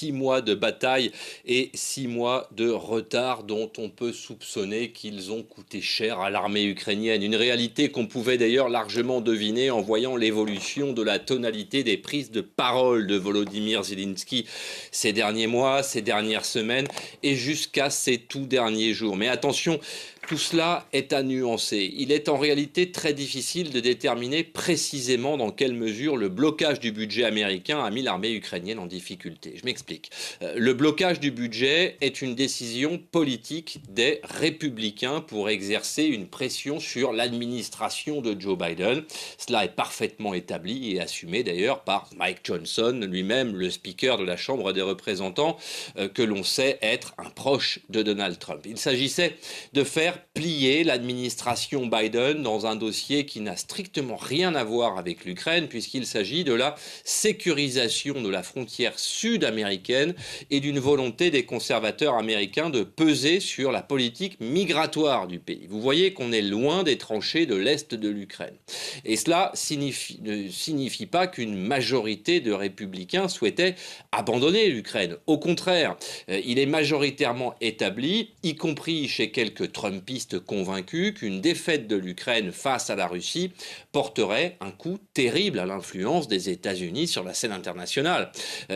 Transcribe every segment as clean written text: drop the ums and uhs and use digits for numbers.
6 mois de bataille et 6 mois de retard dont on peut soupçonner qu'ils ont coûté cher à l'armée ukrainienne. Une réalité qu'on pouvait d'ailleurs largement deviner en voyant l'évolution de la tonalité des prises de parole de Volodymyr Zelensky ces derniers mois, ces dernières semaines et jusqu'à ces tout derniers jours. Mais attention, tout cela est à nuancer. Il est en réalité très difficile de déterminer précisément dans quelle mesure le blocage du budget américain a mis l'armée ukrainienne en difficulté. Je m'explique. Le blocage du budget est une décision politique des républicains pour exercer une pression sur l'administration de Joe Biden. Cela est parfaitement établi et assumé d'ailleurs par Mike Johnson, lui-même le speaker de la Chambre des représentants, que l'on sait être un proche de Donald Trump. Il s'agissait de faire plier l'administration Biden dans un dossier qui n'a strictement rien à voir avec l'Ukraine, puisqu'il s'agit de la sécurisation de la frontière sud-américaine et d'une volonté des conservateurs américains de peser sur la politique migratoire du pays. Vous voyez qu'on est loin des tranchées de l'Est de l'Ukraine. Et cela ne signifie pas qu'une majorité de républicains souhaitait abandonner l'Ukraine. Au contraire, il est majoritairement établi, y compris chez quelques Trumpistes convaincus, qu'une défaite de l'Ukraine face à la Russie porterait un coup terrible à l'influence des États-Unis sur la scène internationale.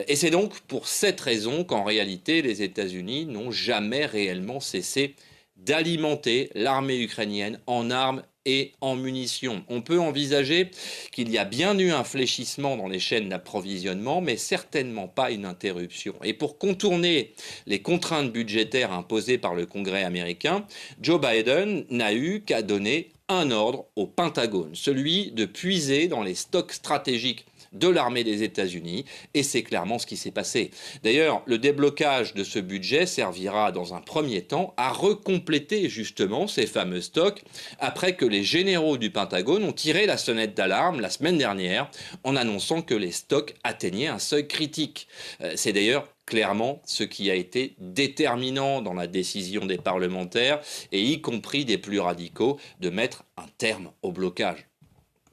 Et c'est donc pour cette raison qu'en réalité, les États-Unis n'ont jamais réellement cessé d'alimenter l'armée ukrainienne en armes et en munitions. On peut envisager qu'il y a bien eu un fléchissement dans les chaînes d'approvisionnement, mais certainement pas une interruption. Et pour contourner les contraintes budgétaires imposées par le Congrès américain, Joe Biden n'a eu qu'à donner un ordre au Pentagone, celui de puiser dans les stocks stratégiques de l'armée des États-Unis, et c'est clairement ce qui s'est passé. D'ailleurs, le déblocage de ce budget servira dans un premier temps à recompléter justement ces fameux stocks après que les généraux du Pentagone ont tiré la sonnette d'alarme la semaine dernière en annonçant que les stocks atteignaient un seuil critique. C'est d'ailleurs clairement ce qui a été déterminant dans la décision des parlementaires, et y compris des plus radicaux, de mettre un terme au blocage.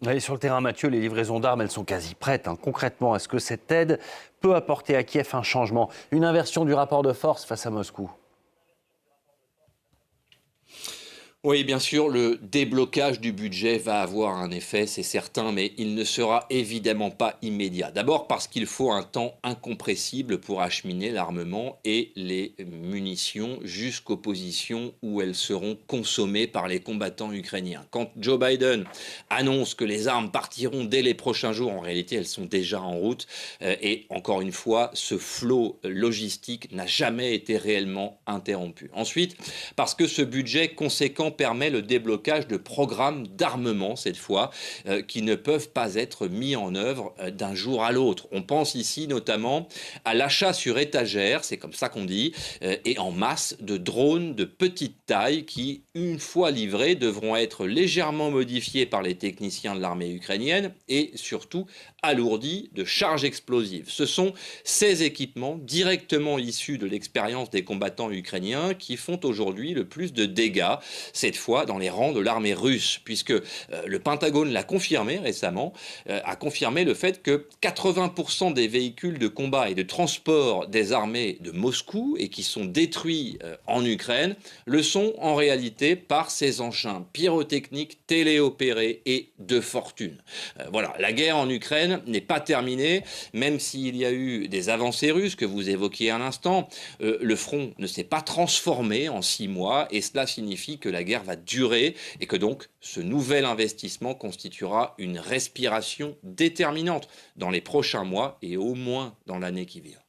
Et sur le terrain, Mathieu, les livraisons d'armes, elles sont quasi prêtes. Concrètement, est-ce que cette aide peut apporter à Kiev un changement, une inversion du rapport de force face à Moscou ? Oui, bien sûr, le déblocage du budget va avoir un effet, c'est certain, mais il ne sera évidemment pas immédiat. D'abord parce qu'il faut un temps incompressible pour acheminer l'armement et les munitions jusqu'aux positions où elles seront consommées par les combattants ukrainiens. Quand Joe Biden annonce que les armes partiront dès les prochains jours, en réalité elles sont déjà en route. Et encore une fois, ce flot logistique n'a jamais été réellement interrompu. Ensuite, parce que ce budget conséquent permet le déblocage de programmes d'armement, cette fois, qui ne peuvent pas être mis en œuvre d'un jour à l'autre. On pense ici notamment à l'achat sur étagère, c'est comme ça qu'on dit, et en masse de drones de petite taille qui, une fois livrés, devront être légèrement modifiés par les techniciens de l'armée ukrainienne et surtout alourdis de charges explosives. Ce sont ces équipements directement issus de l'expérience des combattants ukrainiens qui font aujourd'hui le plus de dégâts, cette fois dans les rangs de l'armée russe, puisque le Pentagone l'a confirmé récemment, a confirmé le fait que 80% des véhicules de combat et de transport des armées de Moscou et qui sont détruits en Ukraine le sont en réalité par ces engins pyrotechniques téléopérés et de fortune. Voilà, la guerre en Ukraine n'est pas terminée, même s'il y a eu des avancées russes que vous évoquiez à l'instant. Le front ne s'est pas transformé en 6 mois et cela signifie que la guerre va durer et que donc ce nouvel investissement constituera une respiration déterminante dans les prochains mois et au moins dans l'année qui vient.